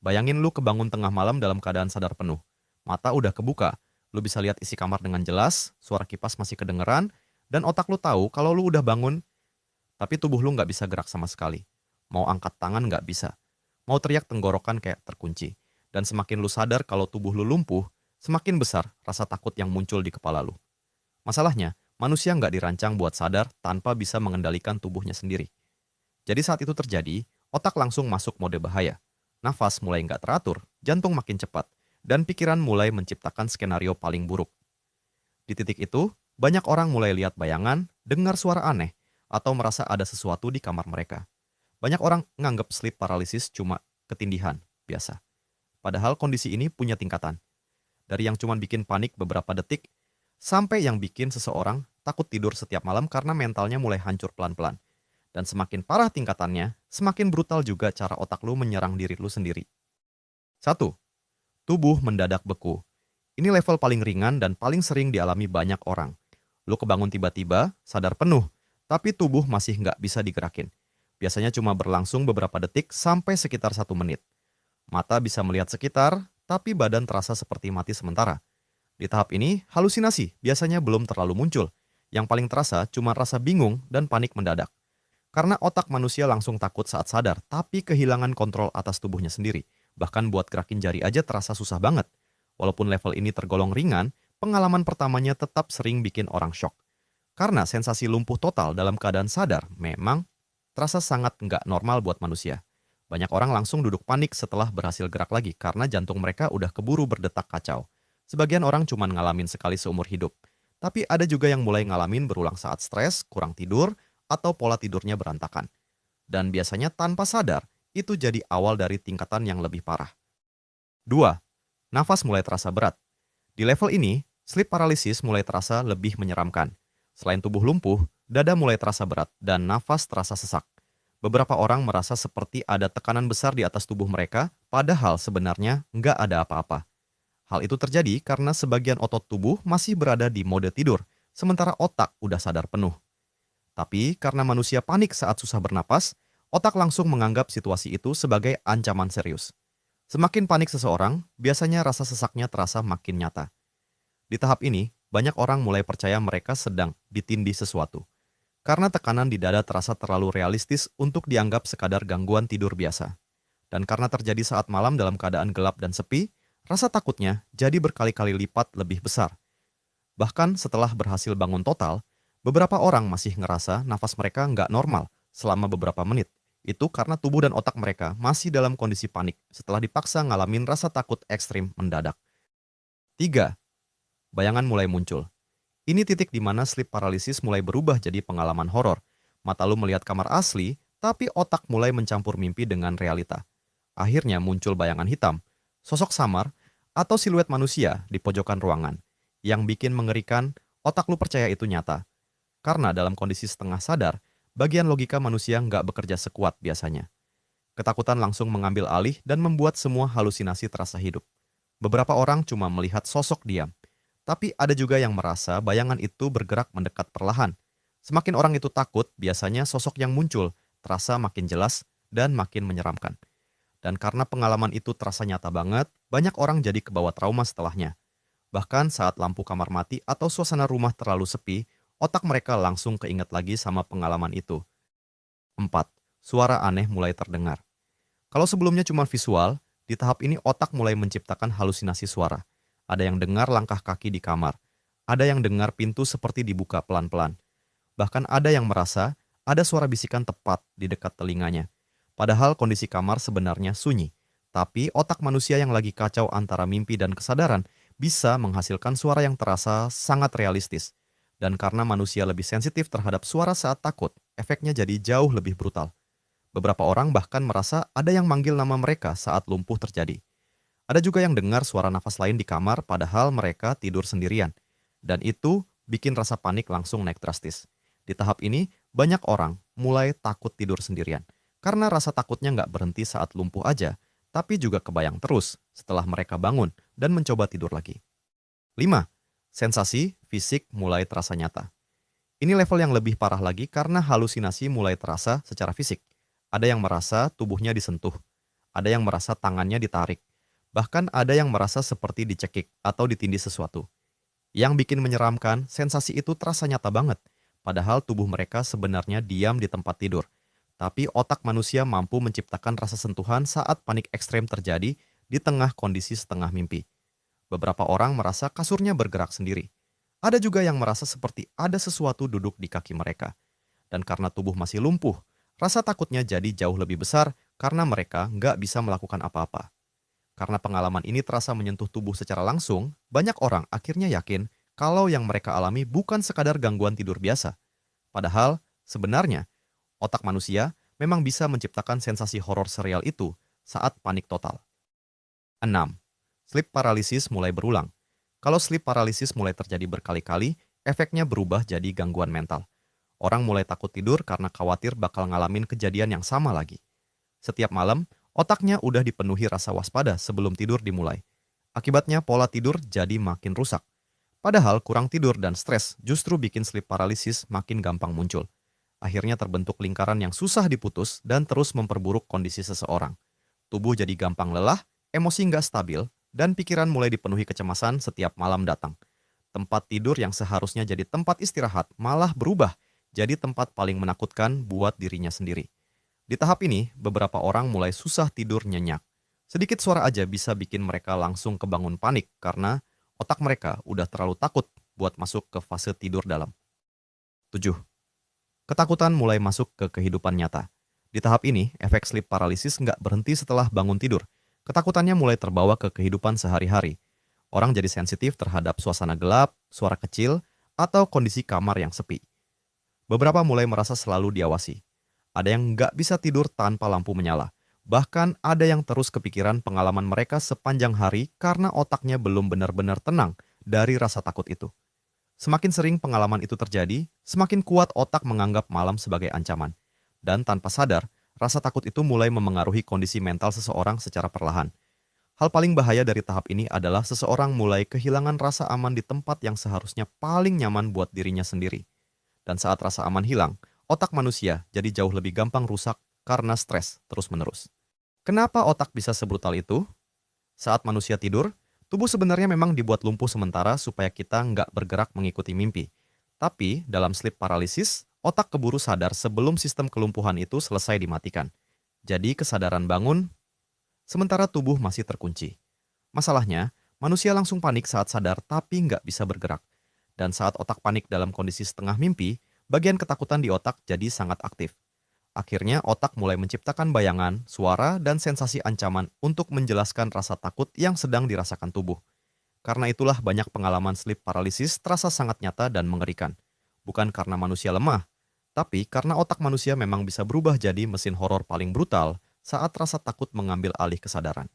Bayangin lu kebangun tengah malam dalam keadaan sadar penuh. Mata udah kebuka, lu bisa lihat isi kamar dengan jelas, suara kipas masih kedengeran, dan otak lu tahu kalau lu udah bangun, tapi tubuh lu nggak bisa gerak sama sekali. Mau angkat tangan nggak bisa. Mau teriak tenggorokan kayak terkunci. Dan semakin lu sadar kalau tubuh lu lumpuh, semakin besar rasa takut yang muncul di kepala lu. Masalahnya, manusia nggak dirancang buat sadar tanpa bisa mengendalikan tubuhnya sendiri. Jadi saat itu terjadi, otak langsung masuk mode bahaya. Nafas mulai nggak teratur, jantung makin cepat, dan pikiran mulai menciptakan skenario paling buruk. Di titik itu, banyak orang mulai lihat bayangan, dengar suara aneh, atau merasa ada sesuatu di kamar mereka. Banyak orang nganggap sleep paralysis cuma ketindihan, biasa. Padahal kondisi ini punya tingkatan. Dari yang cuma bikin panik beberapa detik, sampai yang bikin seseorang takut tidur setiap malam karena mentalnya mulai hancur pelan-pelan. Dan semakin parah tingkatannya, semakin brutal juga cara otak lu menyerang diri lu sendiri. Satu, tubuh mendadak beku. Ini level paling ringan dan paling sering dialami banyak orang. Lu kebangun tiba-tiba, sadar penuh, tapi tubuh masih nggak bisa digerakin. Biasanya cuma berlangsung beberapa detik sampai sekitar 1 menit. Mata bisa melihat sekitar, tapi badan terasa seperti mati sementara. Di tahap ini, halusinasi biasanya belum terlalu muncul. Yang paling terasa cuma rasa bingung dan panik mendadak. Karena otak manusia langsung takut saat sadar, tapi kehilangan kontrol atas tubuhnya sendiri. Bahkan buat gerakin jari aja terasa susah banget. Walaupun level ini tergolong ringan, pengalaman pertamanya tetap sering bikin orang shock. Karena sensasi lumpuh total dalam keadaan sadar memang terasa sangat nggak normal buat manusia. Banyak orang langsung duduk panik setelah berhasil gerak lagi karena jantung mereka udah keburu berdetak kacau. Sebagian orang cuma ngalamin sekali seumur hidup. Tapi ada juga yang mulai ngalamin berulang saat stres, kurang tidur, atau pola tidurnya berantakan. Dan biasanya tanpa sadar, itu jadi awal dari tingkatan yang lebih parah. 2. Nafas mulai terasa berat. Di level ini, sleep paralysis mulai terasa lebih menyeramkan. Selain tubuh lumpuh, dada mulai terasa berat dan nafas terasa sesak. Beberapa orang merasa seperti ada tekanan besar di atas tubuh mereka, padahal sebenarnya nggak ada apa-apa. Hal itu terjadi karena sebagian otot tubuh masih berada di mode tidur, sementara otak udah sadar penuh. Tapi karena manusia panik saat susah bernapas, otak langsung menganggap situasi itu sebagai ancaman serius. Semakin panik seseorang, biasanya rasa sesaknya terasa makin nyata. Di tahap ini, banyak orang mulai percaya mereka sedang ditindih sesuatu. Karena tekanan di dada terasa terlalu realistis untuk dianggap sekadar gangguan tidur biasa. Dan karena terjadi saat malam dalam keadaan gelap dan sepi, rasa takutnya jadi berkali-kali lipat lebih besar. Bahkan setelah berhasil bangun total, beberapa orang masih ngerasa nafas mereka nggak normal selama beberapa menit. Itu karena tubuh dan otak mereka masih dalam kondisi panik setelah dipaksa ngalamin rasa takut ekstrim mendadak. 3. Bayangan mulai muncul. Ini titik di mana sleep paralysis mulai berubah jadi pengalaman horor. Mata lu melihat kamar asli, tapi otak mulai mencampur mimpi dengan realita. Akhirnya muncul bayangan hitam, sosok samar, atau siluet manusia di pojokan ruangan. Yang bikin mengerikan, otak lu percaya itu nyata. Karena dalam kondisi setengah sadar, bagian logika manusia nggak bekerja sekuat biasanya. Ketakutan langsung mengambil alih dan membuat semua halusinasi terasa hidup. Beberapa orang cuma melihat sosok diam, tapi ada juga yang merasa bayangan itu bergerak mendekat perlahan. Semakin orang itu takut, biasanya sosok yang muncul terasa makin jelas dan makin menyeramkan. Dan karena pengalaman itu terasa nyata banget, banyak orang jadi kebawa trauma setelahnya. Bahkan saat lampu kamar mati atau suasana rumah terlalu sepi, otak mereka langsung keinget lagi sama pengalaman itu. 4. Suara aneh mulai terdengar. Kalau sebelumnya cuma visual, di tahap ini otak mulai menciptakan halusinasi suara. Ada yang dengar langkah kaki di kamar. Ada yang dengar pintu seperti dibuka pelan-pelan. Bahkan ada yang merasa ada suara bisikan tepat di dekat telinganya. Padahal kondisi kamar sebenarnya sunyi. Tapi otak manusia yang lagi kacau antara mimpi dan kesadaran bisa menghasilkan suara yang terasa sangat realistis. Dan karena manusia lebih sensitif terhadap suara saat takut, efeknya jadi jauh lebih brutal. Beberapa orang bahkan merasa ada yang manggil nama mereka saat lumpuh terjadi. Ada juga yang dengar suara nafas lain di kamar padahal mereka tidur sendirian. Dan itu bikin rasa panik langsung naik drastis. Di tahap ini, banyak orang mulai takut tidur sendirian. Karena rasa takutnya nggak berhenti saat lumpuh aja, tapi juga kebayang terus setelah mereka bangun dan mencoba tidur lagi. 5. Sensasi fisik mulai terasa nyata. Ini level yang lebih parah lagi karena halusinasi mulai terasa secara fisik. Ada yang merasa tubuhnya disentuh. ada yang merasa tangannya ditarik, bahkan ada yang merasa seperti dicekik atau ditindih sesuatu. Yang bikin menyeramkan, sensasi itu terasa nyata banget, padahal tubuh mereka sebenarnya diam di tempat tidur. Tapi otak manusia mampu menciptakan rasa sentuhan saat panik ekstrem terjadi di tengah kondisi setengah mimpi. Beberapa orang merasa kasurnya bergerak sendiri. Ada juga yang merasa seperti ada sesuatu duduk di kaki mereka. Dan karena tubuh masih lumpuh, rasa takutnya jadi jauh lebih besar karena mereka nggak bisa melakukan apa-apa. Karena pengalaman ini terasa menyentuh tubuh secara langsung, banyak orang akhirnya yakin kalau yang mereka alami bukan sekadar gangguan tidur biasa. Padahal, sebenarnya, otak manusia memang bisa menciptakan sensasi horor serial itu saat panik total. 6. Sleep paralysis mulai berulang. Kalau sleep paralysis mulai terjadi berkali-kali, efeknya berubah jadi gangguan mental. Orang mulai takut tidur karena khawatir bakal ngalamin kejadian yang sama lagi. Setiap malam, otaknya udah dipenuhi rasa waspada sebelum tidur dimulai. Akibatnya pola tidur jadi makin rusak. Padahal kurang tidur dan stres justru bikin sleep paralysis makin gampang muncul. Akhirnya terbentuk lingkaran yang susah diputus dan terus memperburuk kondisi seseorang. Tubuh jadi gampang lelah, emosi nggak stabil, dan pikiran mulai dipenuhi kecemasan setiap malam datang. Tempat tidur yang seharusnya jadi tempat istirahat malah berubah jadi tempat paling menakutkan buat dirinya sendiri. Di tahap ini, beberapa orang mulai susah tidur nyenyak. Sedikit suara aja bisa bikin mereka langsung kebangun panik karena otak mereka udah terlalu takut buat masuk ke fase tidur dalam. 7. Ketakutan mulai masuk ke kehidupan nyata. Di tahap ini, efek sleep paralysis nggak berhenti setelah bangun tidur. Ketakutannya mulai terbawa ke kehidupan sehari-hari. Orang jadi sensitif terhadap suasana gelap, suara kecil, atau kondisi kamar yang sepi. Beberapa mulai merasa selalu diawasi. Ada yang nggak bisa tidur tanpa lampu menyala. Bahkan ada yang terus kepikiran pengalaman mereka sepanjang hari karena otaknya belum benar-benar tenang dari rasa takut itu. Semakin sering pengalaman itu terjadi, semakin kuat otak menganggap malam sebagai ancaman. Dan tanpa sadar, rasa takut itu mulai memengaruhi kondisi mental seseorang secara perlahan. Hal paling bahaya dari tahap ini adalah seseorang mulai kehilangan rasa aman di tempat yang seharusnya paling nyaman buat dirinya sendiri. Dan saat rasa aman hilang, otak manusia jadi jauh lebih gampang rusak karena stres terus-menerus. Kenapa otak bisa sebrutal itu? Saat manusia tidur, tubuh sebenarnya memang dibuat lumpuh sementara supaya kita nggak bergerak mengikuti mimpi. Tapi, dalam sleep paralysis, otak keburu sadar sebelum sistem kelumpuhan itu selesai dimatikan. Jadi kesadaran bangun, sementara tubuh masih terkunci. Masalahnya, manusia langsung panik saat sadar tapi nggak bisa bergerak. Dan saat otak panik dalam kondisi setengah mimpi, bagian ketakutan di otak jadi sangat aktif. Akhirnya otak mulai menciptakan bayangan, suara, dan sensasi ancaman untuk menjelaskan rasa takut yang sedang dirasakan tubuh. Karena itulah banyak pengalaman sleep paralysis terasa sangat nyata dan mengerikan. Bukan karena manusia lemah, tapi karena otak manusia memang bisa berubah jadi mesin horor paling brutal saat rasa takut mengambil alih kesadaran.